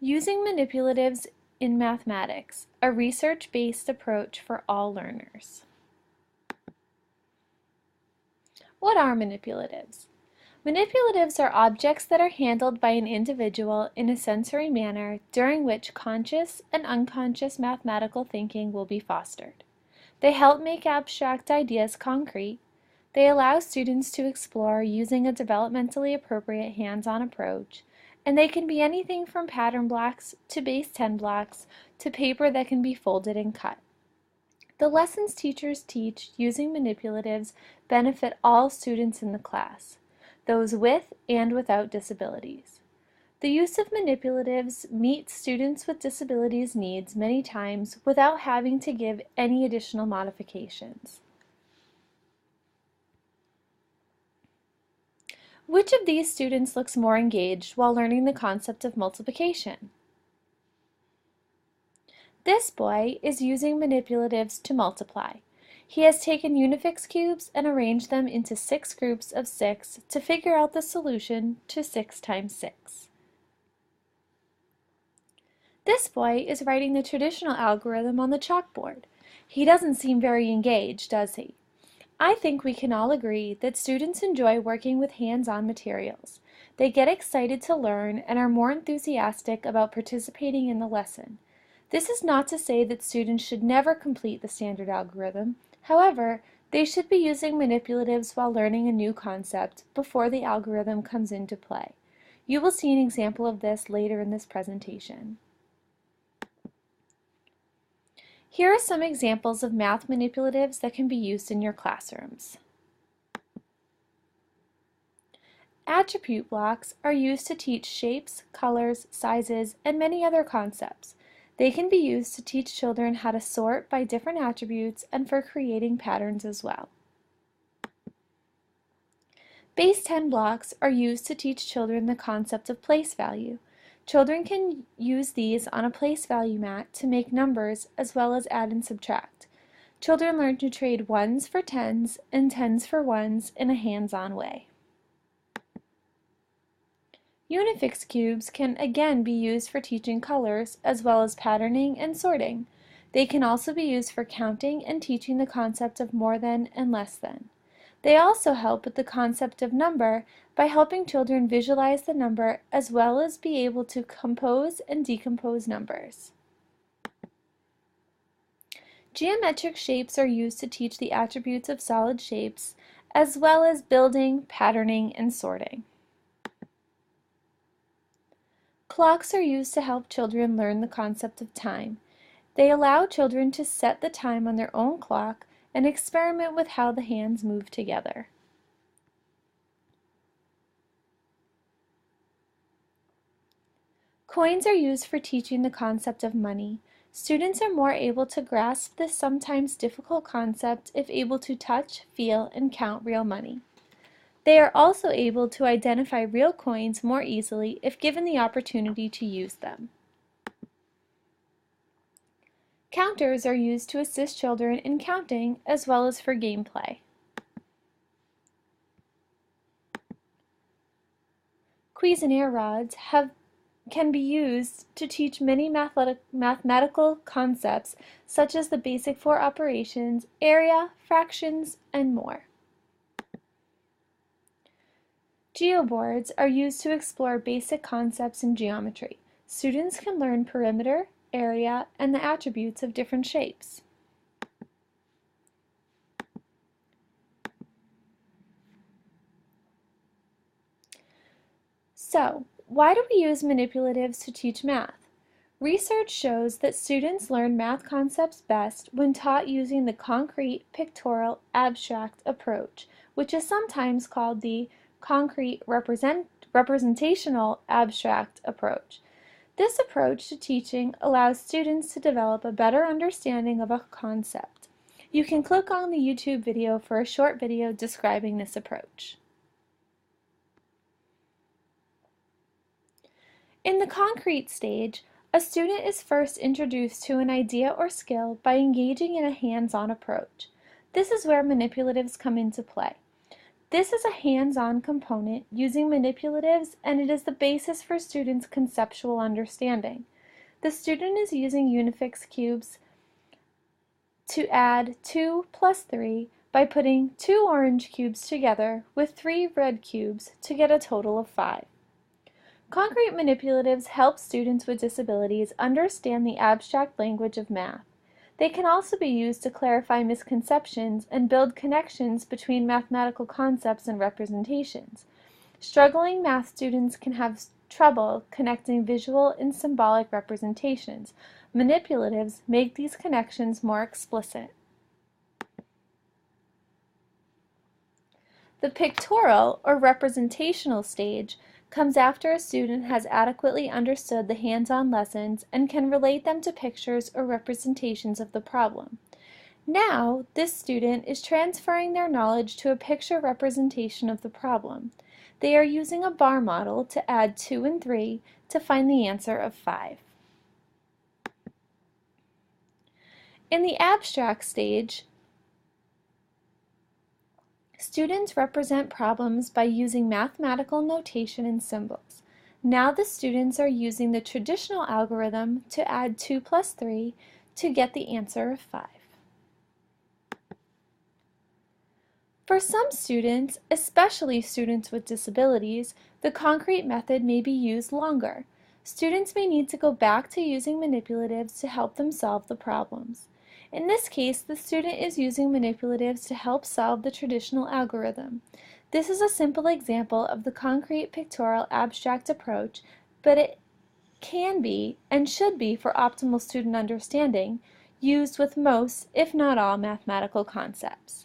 Using manipulatives in mathematics, a research-based approach for all learners. What are manipulatives? Manipulatives are objects that are handled by an individual in a sensory manner during which conscious and unconscious mathematical thinking will be fostered. They help make abstract ideas concrete. They allow students to explore using a developmentally appropriate hands-on approach, and they can be anything from pattern blocks to base 10 blocks to paper that can be folded and cut. The lessons teachers teach using manipulatives benefit all students in the class, those with and without disabilities. The use of manipulatives meets students with disabilities needs many times without having to give any additional modifications. Which of these students looks more engaged while learning the concept of multiplication? This boy is using manipulatives to multiply. He has taken Unifix cubes and arranged them into 6 groups of 6 to figure out the solution to 6 times 6. This boy is writing the traditional algorithm on the chalkboard. He doesn't seem very engaged, does he? I think we can all agree that students enjoy working with hands-on materials. They get excited to learn and are more enthusiastic about participating in the lesson. This is not to say that students should never complete the standard algorithm. However, they should be using manipulatives while learning a new concept before the algorithm comes into play. You will see an example of this later in this presentation. Here are some examples of math manipulatives that can be used in your classrooms. Attribute blocks are used to teach shapes, colors, sizes, and many other concepts. They can be used to teach children how to sort by different attributes and for creating patterns as well. Base 10 blocks are used to teach children the concept of place value. Children can use these on a place value mat to make numbers as well as add and subtract. Children learn to trade ones for tens and tens for ones in a hands-on way. Unifix cubes can again be used for teaching colors as well as patterning and sorting. They can also be used for counting and teaching the concept of more than and less than. They also help with the concept of number by helping children visualize the number as well as be able to compose and decompose numbers. Geometric shapes are used to teach the attributes of solid shapes as well as building, patterning, and sorting. Clocks are used to help children learn the concept of time. They allow children to set the time on their own clock and experiment with how the hands move together. Coins are used for teaching the concept of money. Students are more able to grasp this sometimes difficult concept if able to touch, feel, and count real money. They are also able to identify real coins more easily if given the opportunity to use them. Counters are used to assist children in counting as well as for gameplay. Cuisenaire rods can be used to teach many mathematical concepts such as the basic 4 operations, area, fractions, and more. Geoboards are used to explore basic concepts in geometry. Students can learn perimeter, area, and the attributes of different shapes. So, why do we use manipulatives to teach math? Research shows that students learn math concepts best when taught using the concrete, pictorial, abstract approach, which is sometimes called the concrete representational abstract approach. This approach to teaching allows students to develop a better understanding of a concept. You can click on the YouTube video for a short video describing this approach. In the concrete stage, a student is first introduced to an idea or skill by engaging in a hands-on approach. This is where manipulatives come into play. This is a hands-on component using manipulatives, and it is the basis for students' conceptual understanding. The student is using Unifix cubes to add 2 plus 3 by putting 2 orange cubes together with 3 red cubes to get a total of 5. Concrete manipulatives help students with disabilities understand the abstract language of math. They can also be used to clarify misconceptions and build connections between mathematical concepts and representations. Struggling math students can have trouble connecting visual and symbolic representations. Manipulatives make these connections more explicit. The pictorial or representational stage comes after a student has adequately understood the hands-on lessons and can relate them to pictures or representations of the problem. Now, this student is transferring their knowledge to a picture representation of the problem. They are using a bar model to add 2 and 3 to find the answer of 5. In the abstract stage, students represent problems by using mathematical notation and symbols. Now the students are using the traditional algorithm to add 2 plus 3 to get the answer of 5. For some students, especially students with disabilities, the concrete method may be used longer. Students may need to go back to using manipulatives to help them solve the problems. In this case, the student is using manipulatives to help solve the traditional algorithm. This is a simple example of the concrete pictorial abstract approach, but it can be and should be for optimal student understanding, used with most, if not all, mathematical concepts.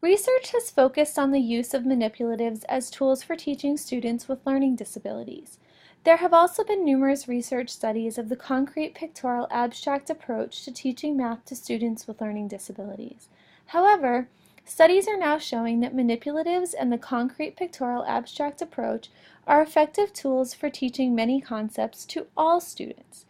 Research has focused on the use of manipulatives as tools for teaching students with learning disabilities. There have also been numerous research studies of the concrete pictorial abstract approach to teaching math to students with learning disabilities. However, studies are now showing that manipulatives and the concrete pictorial abstract approach are effective tools for teaching many concepts to all students.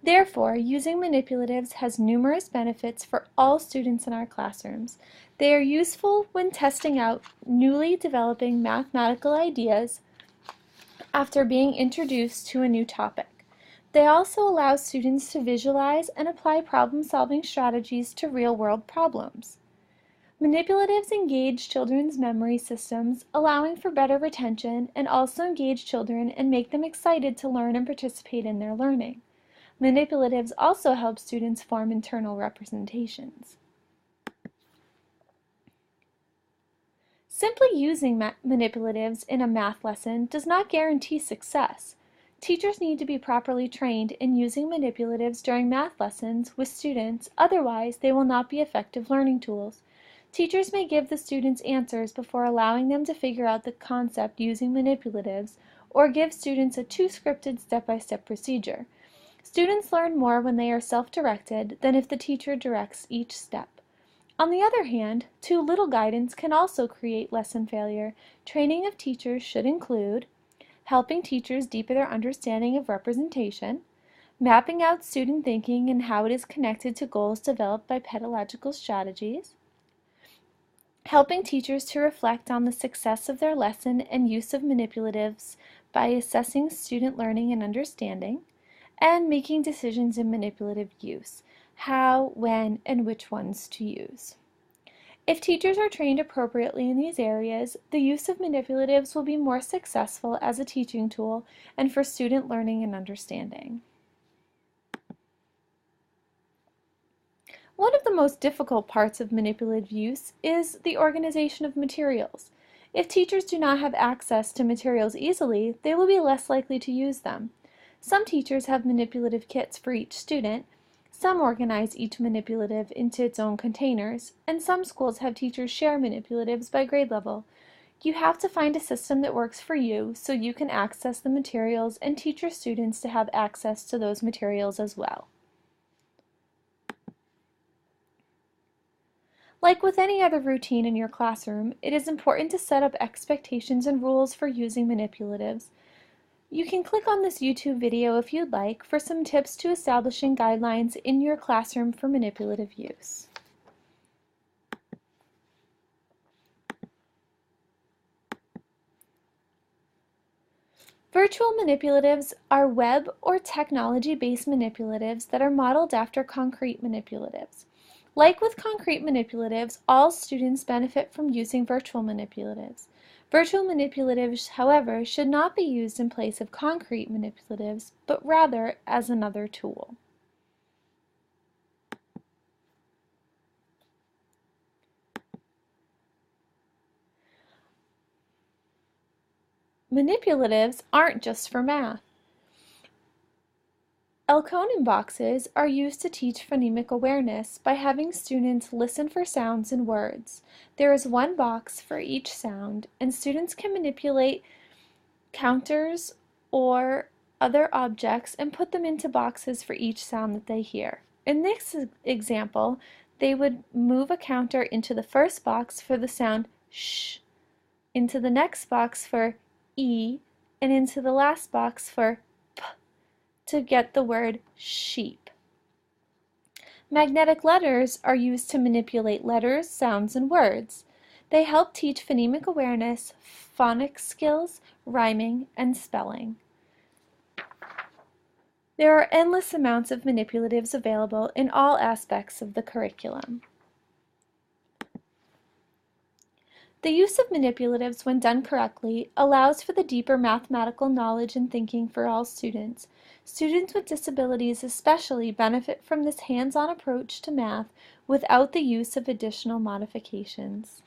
Therefore, using manipulatives has numerous benefits for all students in our classrooms. They are useful when testing out newly developing mathematical ideas after being introduced to a new topic. They also allow students to visualize and apply problem-solving strategies to real-world problems. Manipulatives engage children's memory systems, allowing for better retention, and also engage children and make them excited to learn and participate in their learning. Manipulatives also help students form internal representations. Simply using manipulatives in a math lesson does not guarantee success. Teachers need to be properly trained in using manipulatives during math lessons with students, otherwise they will not be effective learning tools. Teachers may give the students answers before allowing them to figure out the concept using manipulatives, or give students a too-scripted step-by-step procedure. Students learn more when they are self-directed than if the teacher directs each step. On the other hand, too little guidance can also create lesson failure. Training of teachers should include helping teachers deepen their understanding of representation, mapping out student thinking and how it is connected to goals developed by pedagogical strategies, helping teachers to reflect on the success of their lesson and use of manipulatives by assessing student learning and understanding, and making decisions in manipulative use, how, when, and which ones to use. If teachers are trained appropriately in these areas, the use of manipulatives will be more successful as a teaching tool and for student learning and understanding. One of the most difficult parts of manipulative use is the organization of materials. If teachers do not have access to materials easily, they will be less likely to use them. Some teachers have manipulative kits for each student, some organize each manipulative into its own containers, and some schools have teachers share manipulatives by grade level. You have to find a system that works for you so you can access the materials and teach your students to have access to those materials as well. Like with any other routine in your classroom, it is important to set up expectations and rules for using manipulatives. You can click on this YouTube video if you'd like for some tips to establishing guidelines in your classroom for manipulative use. Virtual manipulatives are web or technology-based manipulatives that are modeled after concrete manipulatives. Like with concrete manipulatives, all students benefit from using virtual manipulatives. Virtual manipulatives, however, should not be used in place of concrete manipulatives, but rather as another tool. Manipulatives aren't just for math. Elkonin boxes are used to teach phonemic awareness by having students listen for sounds and words. There is one box for each sound, and students can manipulate counters or other objects and put them into boxes for each sound that they hear. In this example, they would move a counter into the first box for the sound sh, into the next box for e, and into the last box for p to get the word sheep. Magnetic letters are used to manipulate letters, sounds, and words. They help teach phonemic awareness, phonics skills, rhyming, and spelling. There are endless amounts of manipulatives available in all aspects of the curriculum. The use of manipulatives, when done correctly, allows for the deeper mathematical knowledge and thinking for all students. Students with disabilities especially benefit from this hands-on approach to math without the use of additional modifications.